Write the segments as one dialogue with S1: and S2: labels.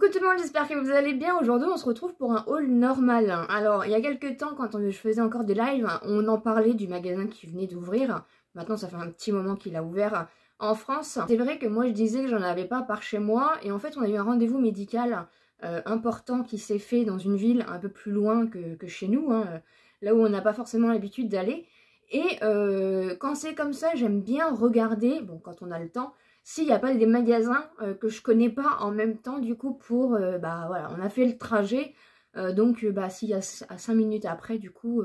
S1: Coucou tout le monde, j'espère que vous allez bien. Aujourd'hui on se retrouve pour un haul normal. Alors il y a quelques temps quand je faisais encore des lives, on en parlait du magasin qui venait d'ouvrir. Maintenant ça fait un petit moment qu'il a ouvert en France. C'est vrai que moi je disais que j'en avais pas par chez moi et en fait on a eu un rendez-vous médical important qui s'est fait dans une ville un peu plus loin que chez nous, là où on n'a pas forcément l'habitude d'aller. Et quand c'est comme ça j'aime bien regarder, bon quand on a le temps, s'il n'y a pas des magasins que je connais pas en même temps, du coup, pour, bah voilà, on a fait le trajet, donc, bah, s'il y a à 5 minutes après, du coup,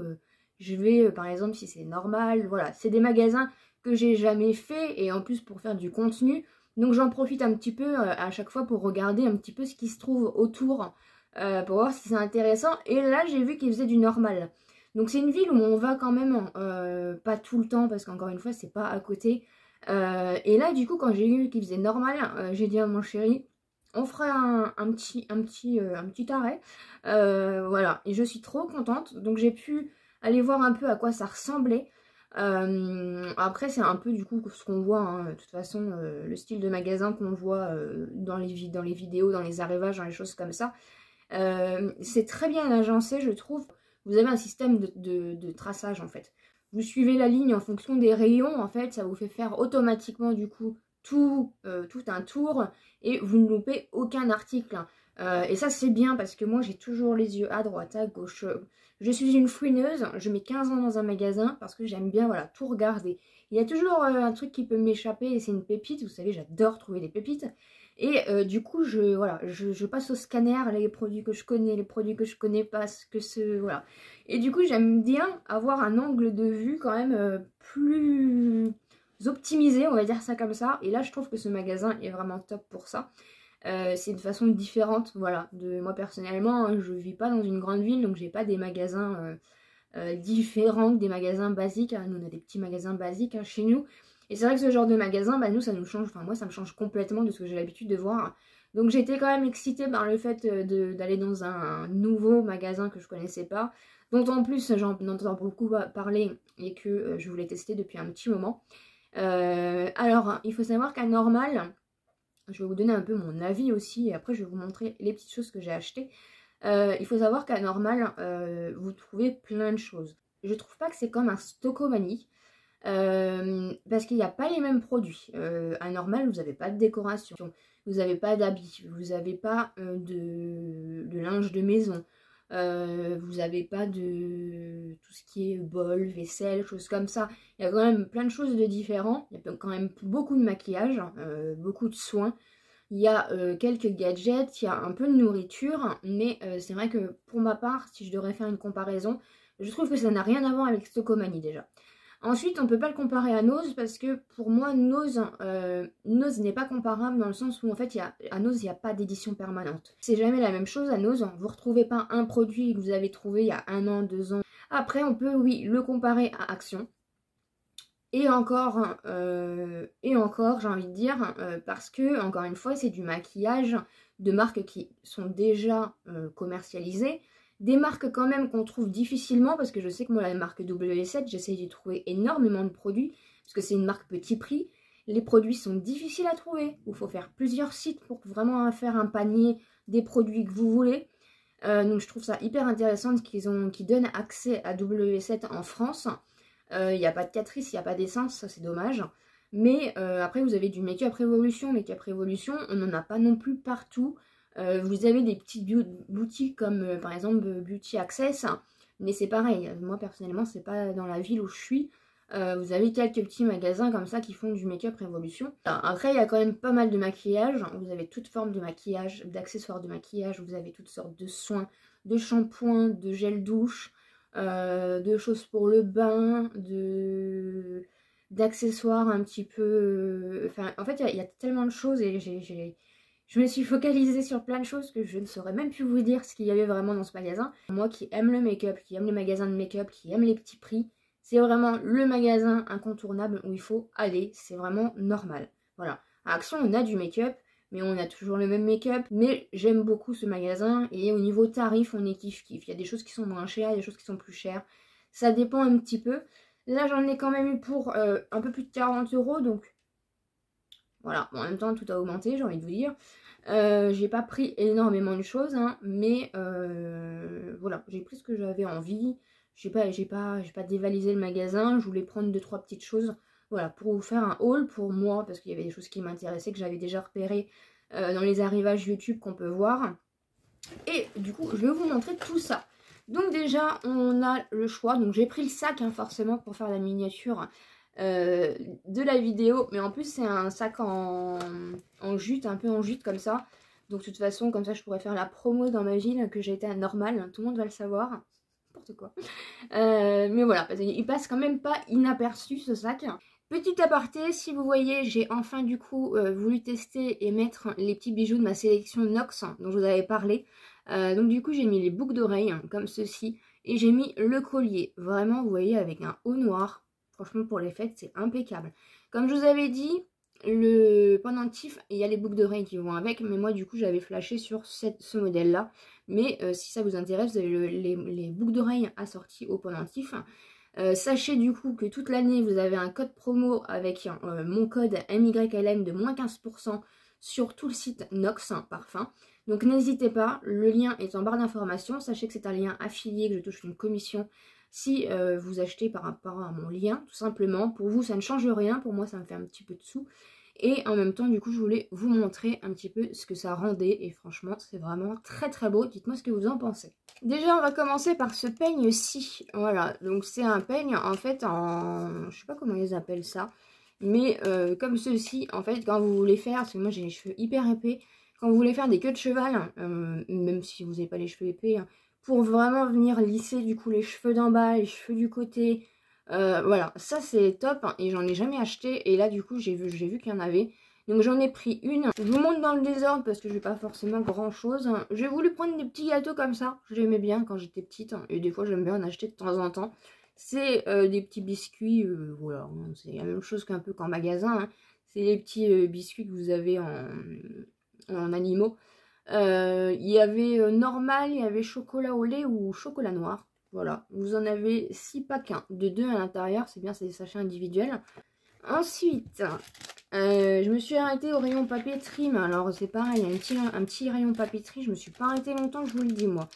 S1: je vais, par exemple, si c'est normal, voilà, c'est des magasins que j'ai jamais fait, et en plus pour faire du contenu, donc j'en profite un petit peu à chaque fois pour regarder un petit peu ce qui se trouve autour, pour voir si c'est intéressant, et là, j'ai vu qu'ils faisaient du normal. Donc c'est une ville où on va quand même, pas tout le temps, parce qu'encore une fois, c'est pas à côté. Et là, du coup, quand j'ai vu qu'il faisait normal, j'ai dit à mon chéri, on ferait un petit arrêt. Voilà, et je suis trop contente. Donc j'ai pu aller voir un peu à quoi ça ressemblait. Après, c'est un peu du coup ce qu'on voit, de toute façon, le style de magasin qu'on voit dans les vidéos, dans les arrivages, dans les choses comme ça. C'est très bien agencé, je trouve. Vous avez un système de traçage en fait. Vous suivez la ligne en fonction des rayons, en fait, ça vous fait faire automatiquement du coup tout un tour et vous ne loupez aucun article. Et ça c'est bien parce que moi j'ai toujours les yeux à droite, à gauche. Je suis une fouineuse, je mets 15 ans dans un magasin parce que j'aime bien voilà, tout regarder. Il y a toujours un truc qui peut m'échapper et c'est une pépite, vous savez j'adore trouver des pépites. Et du coup, je passe au scanner les produits que je connais, les produits que je connais pas, voilà. Et du coup, j'aime bien avoir un angle de vue quand même plus optimisé, on va dire ça comme ça. Et là, je trouve que ce magasin est vraiment top pour ça. C'est une façon différente, voilà. De moi personnellement, hein, je vis pas dans une grande ville, donc j'ai pas des magasins différents que des magasins basiques. Nous, on a des petits magasins basiques chez nous. Et c'est vrai que ce genre de magasin, bah, nous, ça nous change, enfin moi, ça me change complètement de ce que j'ai l'habitude de voir. Donc j'étais quand même excitée par le fait d'aller dans un nouveau magasin que je connaissais pas, dont en plus j'en entends beaucoup parler et que je voulais tester depuis un petit moment. Alors, il faut savoir qu'à Normal, je vais vous donner un peu mon avis aussi, et après je vais vous montrer les petites choses que j'ai achetées. Il faut savoir qu'à Normal, vous trouvez plein de choses. Je trouve pas que c'est comme un Stocomanie. Parce qu'il n'y a pas les mêmes produits. À Normal, vous n'avez pas de décoration, vous n'avez pas d'habits, vous n'avez pas de linge de maison, vous n'avez pas de tout ce qui est bol, vaisselle, choses comme ça. Il y a quand même plein de choses de différents. Il y a quand même beaucoup de maquillage, beaucoup de soins. Il y a quelques gadgets, il y a un peu de nourriture, mais c'est vrai que pour ma part, si je devrais faire une comparaison, je trouve que ça n'a rien à voir avec Stocomanie déjà. Ensuite, on ne peut pas le comparer à Nose parce que pour moi, Nose n'est pas comparable dans le sens où en fait, à Nose, il n'y a pas d'édition permanente. C'est jamais la même chose à Nose. Vous ne retrouvez pas un produit que vous avez trouvé il y a 1 an, 2 ans. Après, on peut, oui, le comparer à Action. Et encore, j'ai envie de dire, parce que, encore une fois, c'est du maquillage de marques qui sont déjà commercialisées. Des marques quand même qu'on trouve difficilement, parce que je sais que moi, la marque W7, j'essaie d'y trouver énormément de produits, parce que c'est une marque petit prix. Les produits sont difficiles à trouver. Il faut faire plusieurs sites pour vraiment faire un panier des produits que vous voulez. Donc je trouve ça hyper intéressant qu'ils donnent accès à W7 en France. Il n'y a pas de Catrice, il n'y a pas d'essence, ça c'est dommage. Mais après vous avez du Make-up Révolution. Make-up Révolution, on n'en a pas non plus partout. Vous avez des petites boutiques comme par exemple Beauty Access, mais c'est pareil, moi personnellement c'est pas dans la ville où je suis. Vous avez quelques petits magasins comme ça qui font du Make-up Révolution. Après il y a quand même pas mal de maquillage, vous avez toutes formes de maquillage, d'accessoires de maquillage, vous avez toutes sortes de soins, de shampoings, de gel douche, de choses pour le bain, d'accessoires un petit peu... Enfin en fait il y a tellement de choses et je me suis focalisée sur plein de choses que je ne saurais même plus vous dire ce qu'il y avait vraiment dans ce magasin. Moi qui aime le make-up, qui aime les magasins de make-up, qui aime les petits prix, c'est vraiment le magasin incontournable où il faut aller. C'est vraiment normal. Voilà. À Action, on a du make-up, mais on a toujours le même make-up. Mais j'aime beaucoup ce magasin et au niveau tarif, on est kiff-kiff. Il y a des choses qui sont moins chères, il y a des choses qui sont plus chères. Ça dépend un petit peu. Là, j'en ai quand même eu pour un peu plus de 40 €, donc... Voilà, bon, en même temps tout a augmenté, j'ai envie de vous dire. J'ai pas pris énormément de choses, hein, mais voilà, j'ai pris ce que j'avais envie. J'ai pas dévalisé le magasin, je voulais prendre 2-3 petites choses. Voilà, pour vous faire un haul pour moi, parce qu'il y avait des choses qui m'intéressaient, que j'avais déjà repérées dans les arrivages YouTube qu'on peut voir. Et du coup, je vais vous montrer tout ça. Donc déjà, on a le choix. Donc j'ai pris le sac, hein, forcément, pour faire la miniature de la vidéo. Mais en plus, c'est un sac en jute, un peu en jute comme ça. Donc de toute façon, comme ça, je pourrais faire la promo dans ma ville, que j'ai été à Normal. Tout le monde va le savoir. N'importe quoi. Mais voilà, parce qu'il passe quand même pas inaperçu, ce sac. Petit aparté, si vous voyez, j'ai enfin du coup voulu tester et mettre les petits bijoux de ma sélection Nox dont je vous avais parlé. Donc du coup j'ai mis les boucles d'oreilles comme ceci et j'ai mis le collier. Vraiment vous voyez avec un haut noir. Franchement pour les fêtes c'est impeccable. Comme je vous avais dit, le pendentif, il y a les boucles d'oreilles qui vont avec. Mais moi du coup j'avais flashé sur ce modèle là. Mais si ça vous intéresse, vous avez les boucles d'oreilles assorties au pendentif. Sachez du coup que toute l'année vous avez un code promo avec mon code MYLN de moins 15% sur tout le site Nox Parfum. Donc n'hésitez pas, le lien est en barre d'information. Sachez que c'est un lien affilié, que je touche une commission si vous achetez par rapport à mon lien, tout simplement. Pour vous ça ne change rien, pour moi ça me fait un petit peu de sous. Et en même temps, du coup, je voulais vous montrer un petit peu ce que ça rendait. Et franchement, c'est vraiment très très beau. Dites-moi ce que vous en pensez. Déjà, on va commencer par ce peigne-ci. Voilà, donc c'est un peigne, en fait, je sais pas comment ils appellent ça. Mais comme ceci, en fait, quand vous voulez faire, parce que moi j'ai les cheveux hyper épais. Quand vous voulez faire des queues de cheval, même si vous n'avez pas les cheveux épais, hein, pour vraiment venir lisser du coup les cheveux d'en bas, les cheveux du côté... voilà, ça c'est top hein, et j'en ai jamais acheté et là du coup j'ai vu qu'il y en avait. Donc j'en ai pris une. Je vous montre dans le désordre parce que je n'ai pas forcément grand chose. J'ai voulu prendre des petits gâteaux comme ça. J'aimais bien quand j'étais petite hein, et des fois j'aime bien en acheter de temps en temps. C'est des petits biscuits, voilà, c'est la même chose qu'un peu qu'en magasin. Hein. C'est les petits biscuits que vous avez en animaux. Il y avait normal, il y avait chocolat au lait ou chocolat noir. Voilà, vous en avez 6 packs de 2 à l'intérieur, c'est bien, c'est des sachets individuels. Ensuite, je me suis arrêtée au rayon papeterie, mais alors c'est pareil, il y a un petit rayon papeterie, je me suis pas arrêtée longtemps, je vous le dis moi.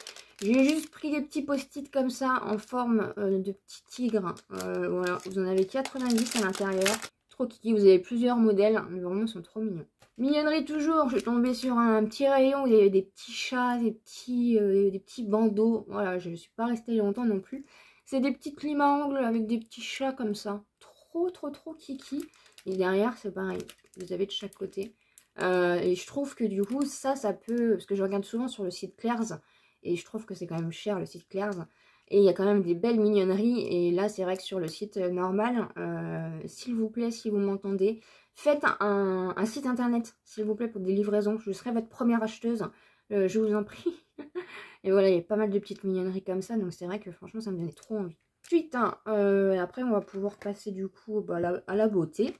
S1: J'ai juste pris des petits post-it comme ça, en forme de petits tigres. Voilà, vous en avez 90 à l'intérieur. Trop kiki, vous avez plusieurs modèles, mais vraiment ils sont trop mignons. Mignonnerie toujours, je suis tombée sur un petit rayon où il y avait des petits chats, des petits bandeaux. Voilà, je ne suis pas restée longtemps non plus. C'est des petites limes à ongles avec des petits chats comme ça. Trop kiki. Et derrière, c'est pareil. Vous avez de chaque côté. Et je trouve que du coup, ça peut... Parce que je regarde souvent sur le site Claire's. Et je trouve que c'est quand même cher le site Claire's. Et il y a quand même des belles mignonneries. Et là, c'est vrai que sur le site normal, s'il vous plaît, si vous m'entendez... Faites un site internet, s'il vous plaît, pour des livraisons. Je serai votre première acheteuse. Je vous en prie. Et voilà, il y a pas mal de petites mignonneries comme ça. Donc c'est vrai que franchement, ça me donnait trop envie. Ensuite, hein, après, on va pouvoir passer du coup à la beauté.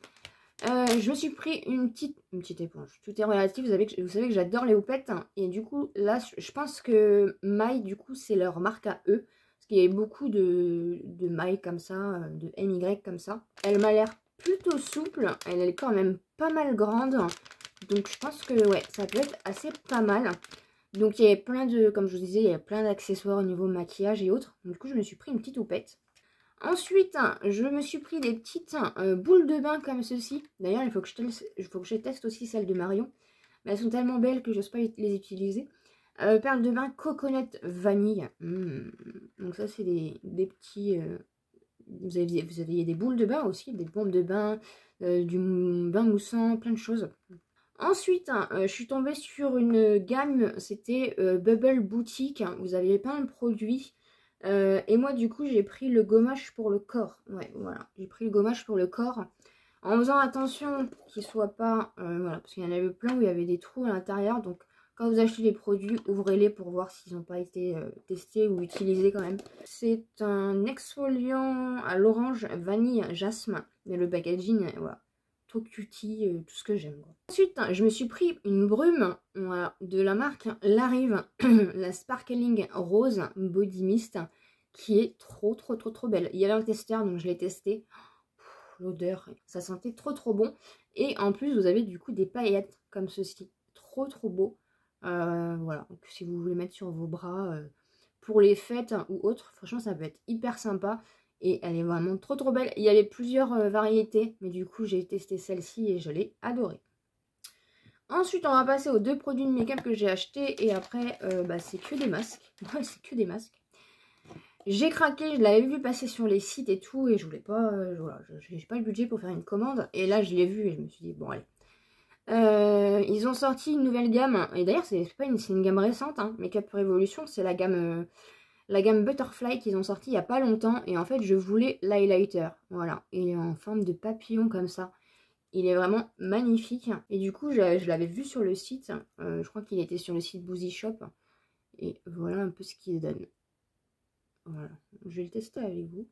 S1: Je me suis pris une petite éponge. Tout est relatif. Vous savez que j'adore les houpettes. Hein, et du coup, là, je pense que Maille, du coup, c'est leur marque à eux. Parce qu'il y avait beaucoup de mailles comme ça, de MY comme ça. Elle m'a l'air plutôt souple, elle est quand même pas mal grande, donc je pense que ouais, ça peut être assez pas mal. Donc il y avait plein de, comme je vous disais, il y a plein d'accessoires au niveau maquillage et autres. Donc, du coup je me suis pris une petite houppette. Ensuite, je me suis pris des petites boules de bain comme ceci. D'ailleurs il faut que je teste aussi celles de Marion. Mais elles sont tellement belles que j'ose pas les utiliser. Perles de bain coconut vanille. Donc ça c'est des petits... Vous aviez des boules de bain aussi, des bombes de bain, du bain moussant, plein de choses. Ensuite, je suis tombée sur une gamme, c'était Bubble Boutique. Vous aviez plein de produits. Et moi, du coup, j'ai pris le gommage pour le corps. Ouais, voilà. J'ai pris le gommage pour le corps. En faisant attention qu'il ne soit pas... voilà, parce qu'il y en avait plein où il y avait des trous à l'intérieur. Donc, quand vous achetez les produits, ouvrez-les pour voir s'ils n'ont pas été testés ou utilisés quand même. C'est un exfoliant à l'orange vanille jasmin. Mais le packaging, voilà, trop cutie, tout ce que j'aime. Ensuite, je me suis pris une brume voilà, de la marque Larive, la Sparkling Rose Body Mist, qui est trop belle. Il y avait un testeur, donc je l'ai testé. L'odeur, ça sentait trop bon. Et en plus, vous avez du coup des paillettes comme ceci. trop beau. Voilà, donc si vous voulez mettre sur vos bras pour les fêtes ou autres, franchement ça peut être hyper sympa. Et elle est vraiment trop belle. Il y avait plusieurs variétés, mais du coup j'ai testé celle-ci et je l'ai adorée. Ensuite, on va passer aux 2 produits de make-up que j'ai achetés. Et après, c'est que des masques. Ouais, c'est que des masques. J'ai craqué, je l'avais vu passer sur les sites et tout. Et je voulais pas... voilà, j'ai pas le budget pour faire une commande. Et là, je l'ai vu et je me suis dit, bon, allez. Ils ont sorti une nouvelle gamme. Et d'ailleurs, c'est une gamme récente. Hein. Make-up Revolution, c'est la gamme Butterfly qu'ils ont sorti il y a pas longtemps. Et en fait, je voulais l'highlighter. Voilà. Et en forme de papillon comme ça. Il est vraiment magnifique. Et du coup, je l'avais vu sur le site. Je crois qu'il était sur le site Boozy Shop. Et voilà un peu ce qu'il donne. Voilà. Je vais le tester avec vous.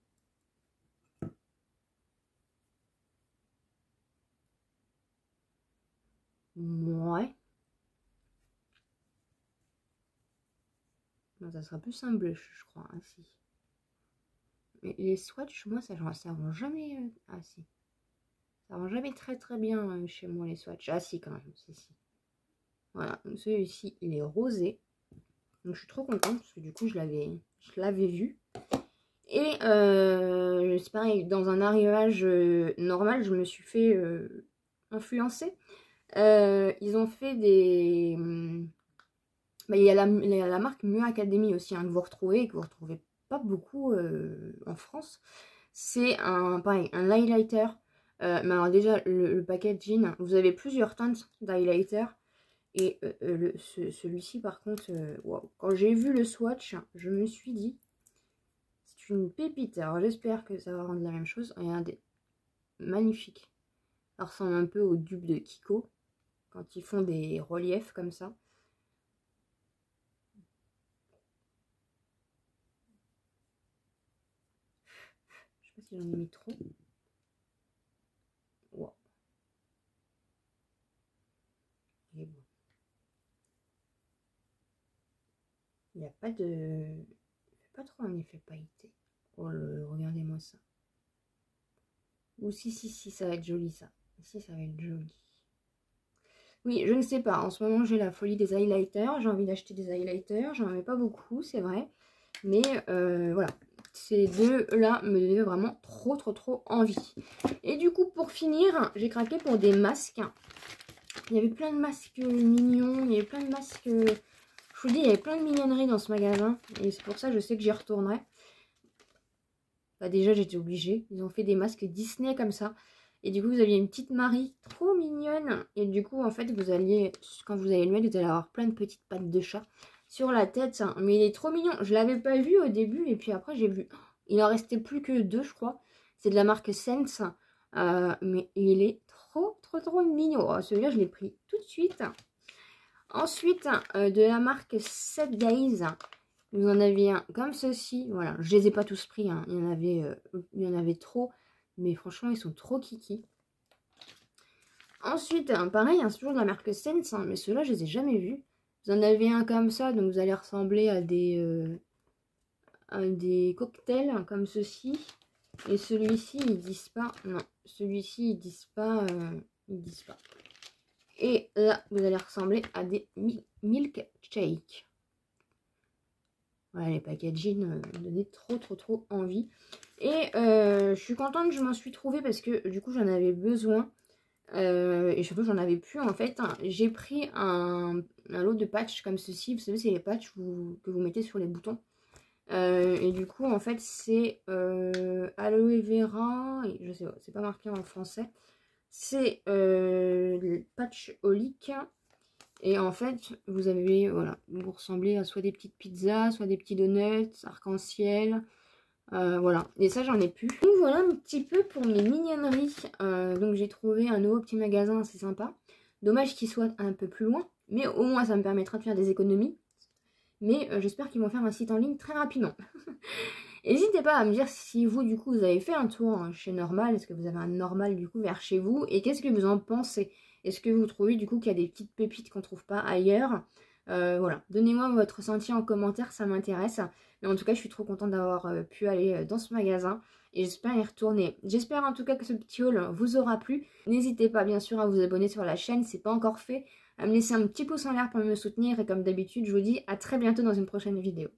S1: Ouais. Non, ça sera plus un blush, je crois. Ah, si. Mais les swatchs, moi, ça rend jamais... ah, si. Ça rend jamais très bien chez moi, les swatchs. Ah, si, quand même. Si. Voilà. Donc, celui-ci, il est rosé. Donc, je suis trop contente parce que du coup, je l'avais vu. Et c'est pareil, dans un arrivage normal, je me suis fait influencer. Ils ont fait des... il y a la marque Mieux Academy aussi, hein, que vous retrouvez pas beaucoup en France. C'est pareil, un highlighter. Mais alors déjà, le packaging, vous avez plusieurs teintes d'highlighter. Et celui-ci, par contre, wow. Quand j'ai vu le swatch, je me suis dit, c'est une pépite. Alors j'espère que ça va rendre la même chose. Regardez, magnifique. Ça ressemble un peu aux dupes de Kiko, quand ils font des reliefs comme ça. Je sais pas si j'en ai mis trop. Wow. Il est bon. Il n'y a pas de... Il fait pas trop un effet pailleté. Oh, regardez-moi ça. Ou si, ça va être joli ça. Si, ça va être joli. Oui, je ne sais pas. En ce moment, j'ai la folie des highlighters. J'ai envie d'acheter des highlighters. J'en ai pas beaucoup, c'est vrai. Mais voilà. Ces deux-là me donnaient vraiment trop envie. Et du coup, pour finir, j'ai craqué pour des masques. Il y avait plein de masques mignons. Il y avait plein de masques... Je vous dis, il y avait plein de mignonneries dans ce magasin. Et c'est pour ça que je sais que j'y retournerai. Bah déjà, j'étais obligée. Ils ont fait des masques Disney comme ça. Et du coup, vous aviez une petite Marie trop mignonne. Et du coup, en fait, quand vous allez le mettre, vous allez avoir plein de petites pattes de chat sur la tête. Mais il est trop mignon. Je l'avais pas vu au début. Et puis après, j'ai vu. Il en restait plus que 2, je crois. C'est de la marque Sense. Mais il est trop mignon. Oh, celui-là, je l'ai pris tout de suite. Ensuite, de la marque 7 Days. Vous en aviez un comme ceci. Voilà, je les ai pas tous pris. Hein. Il y en avait trop. Mais franchement, ils sont trop kiki. Ensuite, pareil, c'est toujours de la marque Sense. Mais ceux-là, je les ai jamais vus. Vous en avez un comme ça. Donc, vous allez ressembler à des cocktails hein, comme ceci. Et celui-ci, ils disent pas. Non, celui-ci, ils disent pas. Et là, vous allez ressembler à des milkshakes. Voilà, les packaging me donnaient trop envie. Et je suis contente que je m'en suis trouvée parce que du coup, j'en avais besoin. Et surtout, j'en avais plus en fait. J'ai pris un lot de patchs comme ceci. Vous savez, c'est les patchs que vous mettez sur les boutons. Et du coup, en fait, c'est aloe vera. Et je sais pas, c'est pas marqué en français. C'est le patch olique. Et en fait, vous avez, voilà, vous ressemblez à soit des petites pizzas, soit des petits donuts, arc-en-ciel. Voilà, et ça, j'en ai plus. Donc voilà un petit peu pour mes mignonneries. Donc j'ai trouvé un nouveau petit magasin assez sympa. Dommage qu'il soit un peu plus loin, mais au moins ça me permettra de faire des économies. Mais j'espère qu'ils vont faire un site en ligne très rapidement. N'hésitez pas à me dire si vous, du coup, vous avez fait un tour chez Normal. Est-ce que vous avez un Normal, du coup, vers chez vous? Et qu'est-ce que vous en pensez? Est-ce que vous trouvez, du coup, qu'il y a des petites pépites qu'on ne trouve pas ailleurs? Voilà, donnez-moi votre ressenti en commentaire, ça m'intéresse. Mais en tout cas, je suis trop contente d'avoir pu aller dans ce magasin. Et j'espère y retourner. J'espère en tout cas que ce petit haul vous aura plu. N'hésitez pas, bien sûr, à vous abonner sur la chaîne, c'est pas encore fait. à me laisser un petit pouce en l'air pour me soutenir. Et comme d'habitude, je vous dis à très bientôt dans une prochaine vidéo.